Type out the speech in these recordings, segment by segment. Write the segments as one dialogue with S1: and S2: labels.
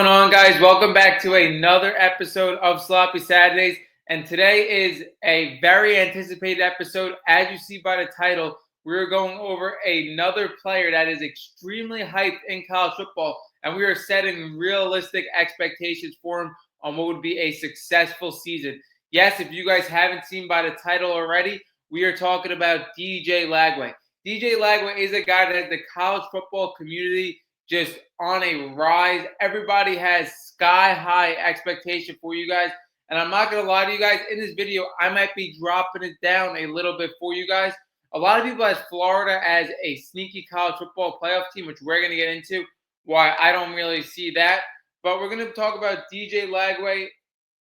S1: What's going on, guys? Welcome back to another episode of Sloppy Saturdays. And today is a very anticipated episode. As you see by the title, we're going over another player that is extremely hyped in college football. And we are setting realistic expectations for him on what would be a successful season. Yes, if you guys haven't seen by the title already, we are talking about DJ LAGWAY. DJ LAGWAY is a guy that has the college football community just on a rise. Everybody has sky high expectation for you guys. And I'm not going to lie to you guys, in this video, I might be dropping it down a little bit for you guys. A lot of people has Florida as a sneaky college football playoff team, which we're going to get into, why I don't really see that. But we're going to talk about DJ LAGWAY,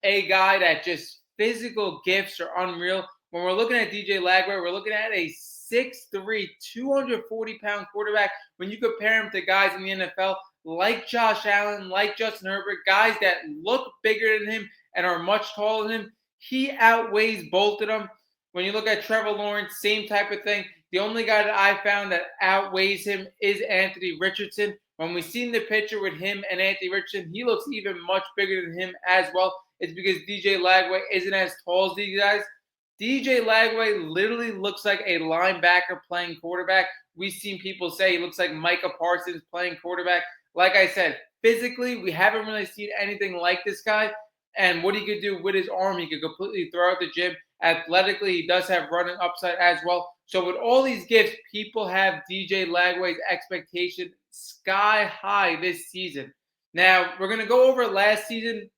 S1: a guy that just physical gifts are unreal. When we're looking at DJ LAGWAY, we're looking at a 6'3", 240-pound quarterback. When you compare him to guys in the NFL like Josh Allen, like Justin Herbert, guys that look bigger than him and are much taller than him, he outweighs both of them. When you look at Trevor Lawrence, same type of thing. The only guy that I found that outweighs him is Anthony Richardson. When we seen the picture with him and Anthony Richardson, he looks even much bigger than him as well. It's because DJ LAGWAY isn't as tall as these guys. DJ LAGWAY literally looks like a linebacker playing quarterback. We've seen people say he looks like Micah Parsons playing quarterback. Like I said, physically, we haven't really seen anything like this guy. And what he could do with his arm, he could completely throw out the gym. Athletically, he does have running upside as well. So with all these gifts, people have DJ LAGWAY's expectation sky high this season. Now, we're going to go over last season.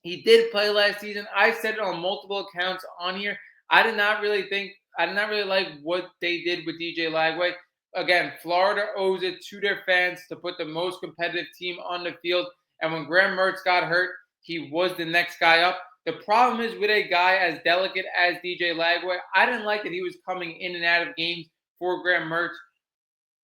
S1: He did play last season. I said it on multiple accounts on here. I did not really like what they did with DJ LAGWAY. Again, Florida owes it to their fans to put the most competitive team on the field. And when Graham Mertz got hurt, he was the next guy up. The problem is with a guy as delicate as DJ LAGWAY, I didn't like that he was coming in and out of games for Graham Mertz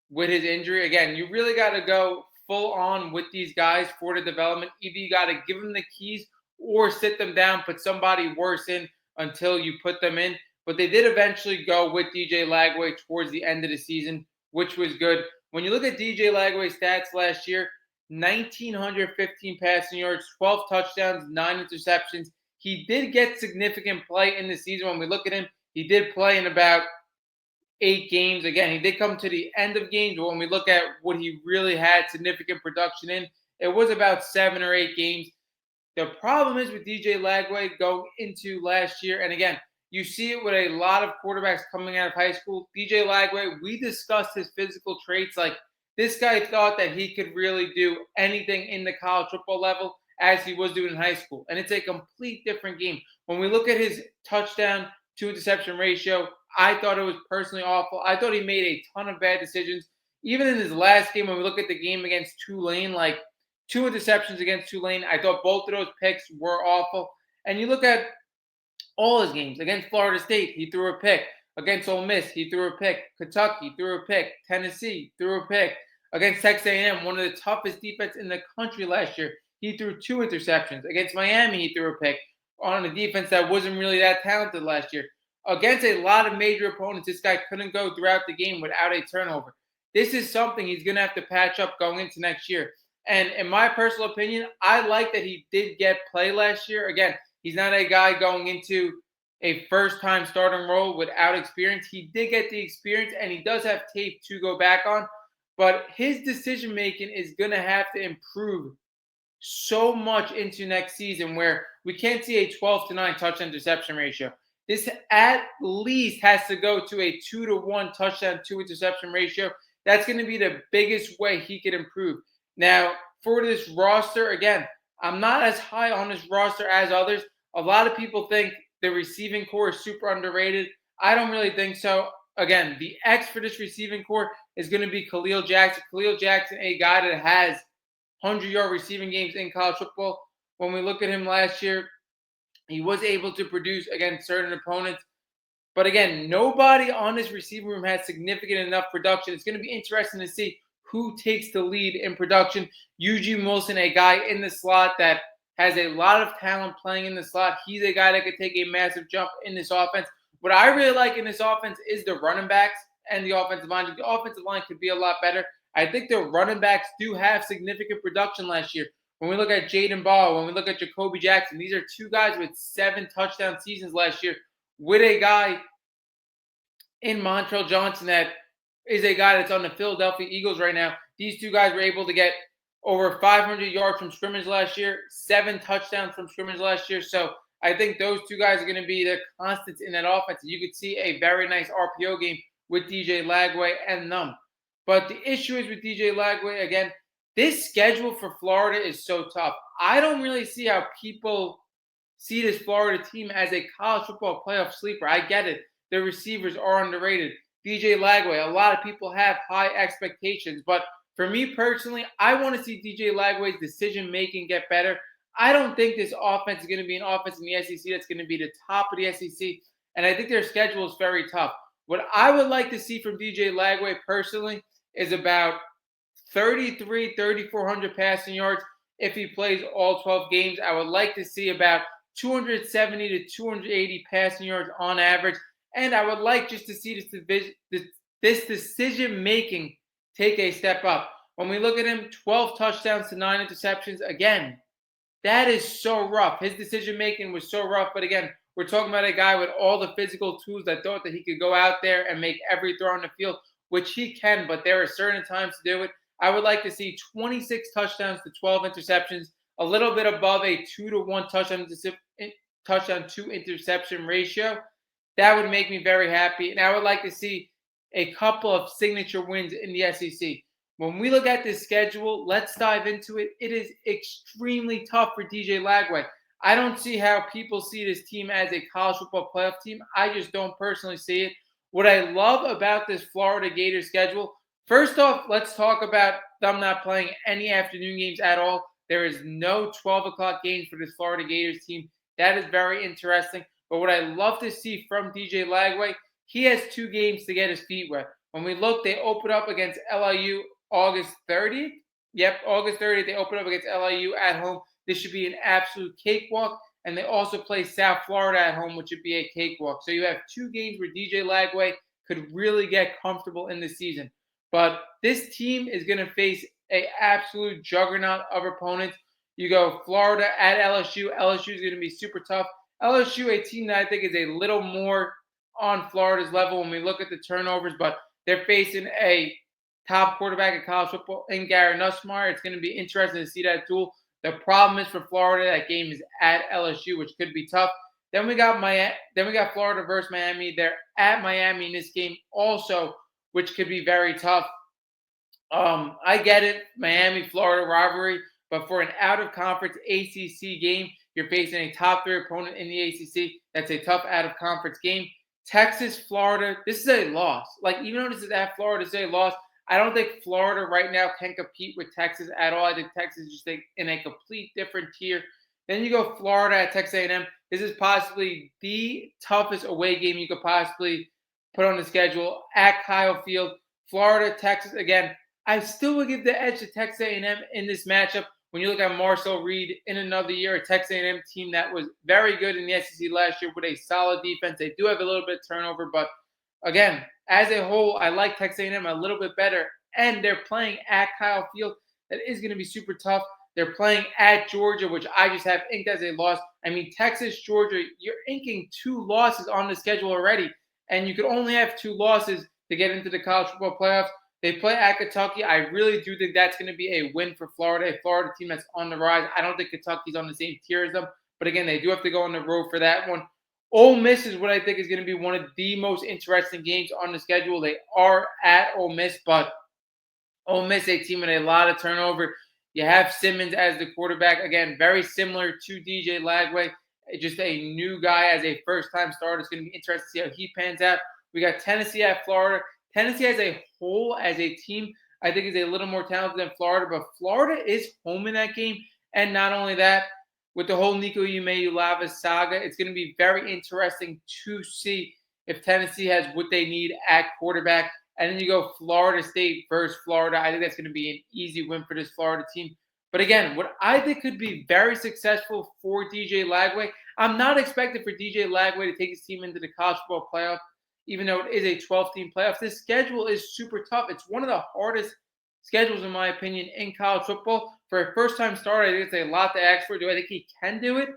S1: with his injury. Again, you really got to go full on with these guys for the development. Either you got to give them the keys or sit them down, put somebody worse in until you put them in. But they did eventually go with DJ LAGWAY towards the end of the season, which was good. When you look at DJ LAGWAY's stats last year, 1,915 passing yards, 12 touchdowns, 9 interceptions. He did get significant play in the season. When we look at him, he did play in about 8 games. Again, he did come to the end of games, but when we look at what he really had significant production in, it was about 7 or 8 games. The problem is with DJ LAGWAY going into last year, and again, you see it with a lot of quarterbacks coming out of high school. DJ LAGWAY, we discussed his physical traits. Like, this guy thought that he could really do anything in the college football level as he was doing in high school. And it's a complete different game. When we look at his touchdown to interception ratio, I thought it was personally awful. I thought he made a ton of bad decisions. Even in his last game, when we look at the game against Tulane, like 2 interceptions against Tulane, I thought both of those picks were awful. And you look at all his games. Against Florida State, he threw a pick. Against Ole Miss, he threw a pick. Kentucky, threw a pick. Tennessee, threw a pick. Against Texas A&M, one of the toughest defense in the country last year, he threw 2 interceptions. Against Miami, he threw a pick on a defense that wasn't really that talented last year. Against a lot of major opponents, this guy couldn't go throughout the game without a turnover. This is something he's going to have to patch up going into next year. And in my personal opinion, I like that he did get play last year. Again, he's not a guy going into a first-time starting role without experience. He did get the experience, and he does have tape to go back on. But his decision-making is going to have to improve so much into next season, where we can't see a 12-9 touchdown interception ratio. This at least has to go to a 2-1 touchdown to interception ratio. That's going to be the biggest way he could improve. Now, for this roster, again, I'm not as high on this roster as others. A lot of people think the receiving core is super underrated. I don't really think so. Again, the X for this receiving core is going to be Khalil Jackson. Khalil Jackson, a guy that has 100-yard receiving games in college football. When we look at him last year, he was able to produce against certain opponents. But again, nobody on this receiving room has significant enough production. It's going to be interesting to see who takes the lead in production. Eugene Wilson, a guy in the slot that has a lot of talent playing in the slot. He's a guy that could take a massive jump in this offense. What I really like in this offense is the running backs and the offensive line. The offensive line could be a lot better. I think the running backs do have significant production last year. When we look at Jaden Ball, when we look at Jacoby Jackson, these are two guys with 7 touchdown seasons last year with a guy in Montrell Johnson that is a guy that's on the Philadelphia Eagles right now. These two guys were able to get over 500 yards from scrimmage last year, 7 touchdowns from scrimmage last year. So I think those two guys are going to be the constants in that offense. You could see a very nice RPO game with DJ Lagway and them. But the issue is with DJ Lagway, again, this schedule for Florida is so tough. I don't really see how people see this Florida team as a college football playoff sleeper. I get it. Their receivers are underrated. DJ Lagway, a lot of people have high expectations. But for me personally, I want to see DJ Lagway's decision making get better. I don't think this offense is going to be an offense in the SEC that's going to be the top of the SEC. And I think their schedule is very tough. What I would like to see from DJ Lagway personally is about 3,400 passing yards if he plays all 12 games. I would like to see about 270 to 280 passing yards on average. And I would like just to see this decision making take a step up. When we look at him, 12 touchdowns to 9 interceptions. Again, that is so rough. His decision making was so rough. But again, we're talking about a guy with all the physical tools that thought that he could go out there and make every throw on the field, which he can, but there are certain times to do it. I would like to see 26 touchdowns to 12 interceptions, a little bit above a 2-to-1 touchdown to interception ratio. That would make me very happy. And I would like to see a couple of signature wins in the SEC. When we look at this schedule, let's dive into it. It is extremely tough for DJ Lagway. I don't see how people see this team as a college football playoff team. I just don't personally see it. What I love about this Florida Gators schedule, first off, let's talk about them not playing any afternoon games at all. There is no 12 o'clock games for this Florida Gators team. That is very interesting. But what I love to see from DJ Lagway, he has 2 games to get his feet wet. When we look, they open up against LIU August 30th. Yep, August 30th, they open up against LIU at home. This should be an absolute cakewalk. And they also play South Florida at home, which would be a cakewalk. So you have 2 games where DJ Lagway could really get comfortable in the season. But this team is going to face an absolute juggernaut of opponents. You go Florida at LSU. LSU is going to be super tough. LSU, a team that I think is a little more on Florida's level when we look at the turnovers, but they're facing a top quarterback in college football in Gary Nussmeier. It's going to be interesting to see that duel. The problem is for Florida, that game is at LSU, which could be tough. Then we got Florida versus Miami. They're at Miami in this game also, which could be very tough. I get it, Miami-Florida rivalry, but for an out-of-conference ACC game, you're facing a top-3 opponent in the ACC. That's a tough out-of-conference game. Texas, Florida, this is a loss. Like, even though this is at Florida, this is a loss. I don't think Florida right now can compete with Texas at all. I think Texas is just in a complete different tier. Then you go Florida at Texas A&M. This is possibly the toughest away game you could possibly put on the schedule at Kyle Field. Florida, Texas, again, I still would give the edge to Texas A&M in this matchup. When you look at Marcel Reed in another year, a Texas A&M team that was very good in the SEC last year with a solid defense. They do have a little bit of turnover, but again, as a whole, I like Texas A&M a little bit better. And they're playing at Kyle Field. That is going to be super tough. They're playing at Georgia, which I just have inked as a loss. I mean, Texas, Georgia, you're inking 2 losses on the schedule already. And you could only have 2 losses to get into the college football playoffs. They play at Kentucky. I really do think that's going to be a win for Florida, a Florida team that's on the rise. I don't think Kentucky's on the same tier as them. But again, they do have to go on the road for that one. Ole Miss is what I think is going to be one of the most interesting games on the schedule. They are at Ole Miss, but Ole Miss, a team with a lot of turnover. You have Simmons as the quarterback. Again, very similar to DJ Lagway. Just a new guy as a first-time starter. It's going to be interesting to see how he pans out. We got Tennessee at Florida. Tennessee as a whole, as a team, I think is a little more talented than Florida, but Florida is home in that game. And not only that, with the whole Nico Umeulava saga, it's going to be very interesting to see if Tennessee has what they need at quarterback. And then you go Florida State versus Florida. I think that's going to be an easy win for this Florida team. But again, what I think could be very successful for DJ Lagway, I'm not expecting for DJ Lagway to take his team into the college football playoff, even though it is a 12-team playoff. This schedule is super tough. It's one of the hardest schedules, in my opinion, in college football. For a first-time starter, I think it's a lot to ask for. Do I think he can do it?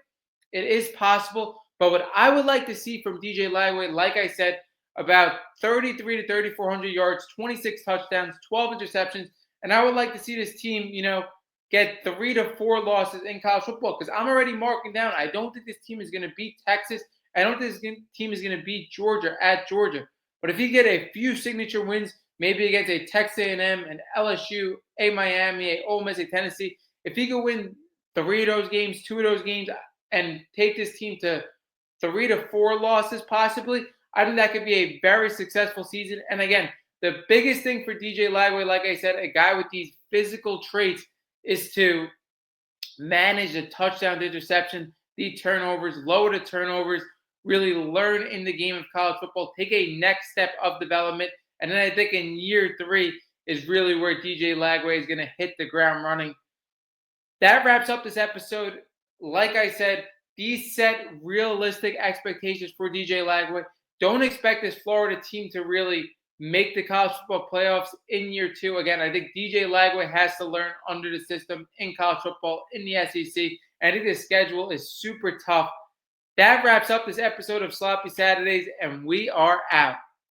S1: It is possible. But what I would like to see from DJ Lagway, like I said, about 33 to 3,400 yards, 26 touchdowns, 12 interceptions. And I would like to see this team, get 3 to 4 losses in college football, because I'm already marking down. I don't think this team is going to beat Texas. I don't think this team is going to beat Georgia at Georgia. But if you get a few signature wins, maybe against a Texas A&M, an LSU, a Miami, a Ole Miss, a Tennessee, if he could win 3 of those games, 2 of those games, and take this team to 3 to 4 losses possibly, I think that could be a very successful season. And again, the biggest thing for DJ Lagway, like I said, a guy with these physical traits, is to manage the touchdown to interception, the turnovers, lower the turnovers, really learn in the game of college football, take a next step of development. And then I think in year 3 is really where DJ Lagway is going to hit the ground running. That wraps up this episode. Like I said, these set realistic expectations for DJ Lagway. Don't expect this Florida team to really make the college football playoffs in year 2. Again, I think DJ Lagway has to learn under the system in college football in the SEC. And I think the schedule is super tough. That wraps up this episode of Sloppy Saturdays, and we are out.